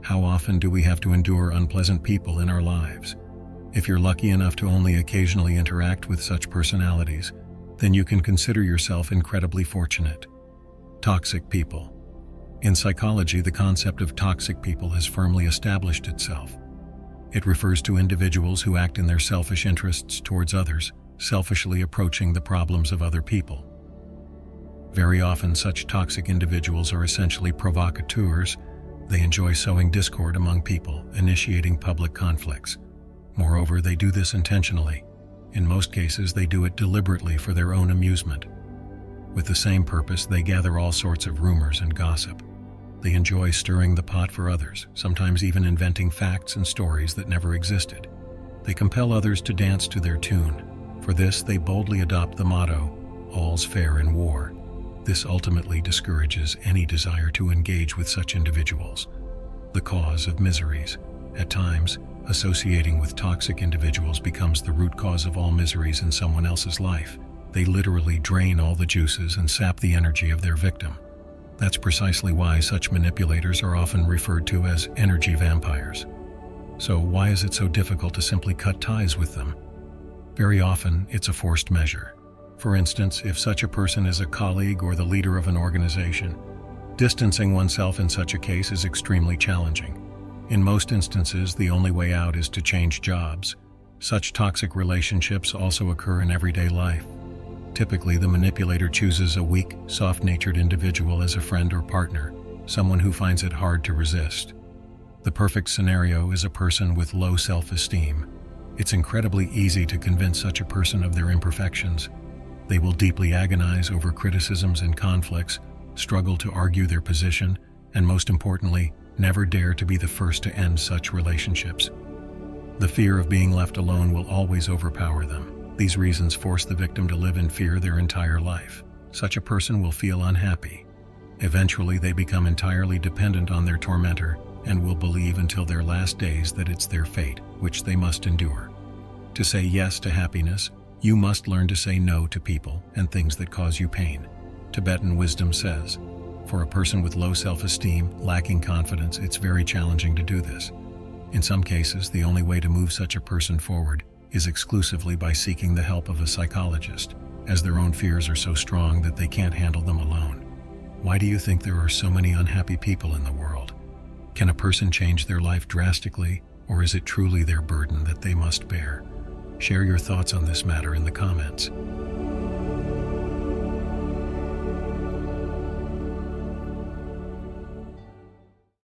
How often do we have to endure unpleasant people in our lives? If you're lucky enough to only occasionally interact with such personalities, then you can consider yourself incredibly fortunate. Toxic people. In psychology, the concept of toxic people has firmly established itself. It refers to individuals who act in their selfish interests towards others, selfishly approaching the problems of other people. Very often, such toxic individuals are essentially provocateurs. They enjoy sowing discord among people, initiating public conflicts. Moreover, they do this intentionally. In most cases, they do it deliberately for their own amusement. With the same purpose, they gather all sorts of rumors and gossip. They enjoy stirring the pot for others, sometimes even inventing facts and stories that never existed. They compel others to dance to their tune. For this, they boldly adopt the motto, "All's fair in war." This ultimately discourages any desire to engage with such individuals. The cause of miseries. At times, associating with toxic individuals becomes the root cause of all miseries in someone else's life. They literally drain all the juices and sap the energy of their victim. That's precisely why such manipulators are often referred to as energy vampires. So why is it so difficult to simply cut ties with them? Very often, it's a forced measure. For instance, if such a person is a colleague or the leader of an organization, distancing oneself in such a case is extremely challenging. In most instances, the only way out is to change jobs. Such toxic relationships also occur in everyday life. Typically, the manipulator chooses a weak, soft-natured individual as a friend or partner, someone who finds it hard to resist. The perfect scenario is a person with low self-esteem. It's incredibly easy to convince such a person of their imperfections. They will deeply agonize over criticisms and conflicts, struggle to argue their position, and most importantly, never dare to be the first to end such relationships. The fear of being left alone will always overpower them. These reasons force the victim to live in fear their entire life. Such a person will feel unhappy. Eventually, they become entirely dependent on their tormentor and will believe until their last days that it's their fate, which they must endure. To say yes to happiness, you must learn to say no to people and things that cause you pain. Tibetan wisdom says, for a person with low self-esteem, lacking confidence, it's very challenging to do this. In some cases, the only way to move such a person forward is exclusively by seeking the help of a psychologist, as their own fears are so strong that they can't handle them alone. Why do you think there are so many unhappy people in the world? Can a person change their life drastically, or is it truly their burden that they must bear? Share your thoughts on this matter in the comments.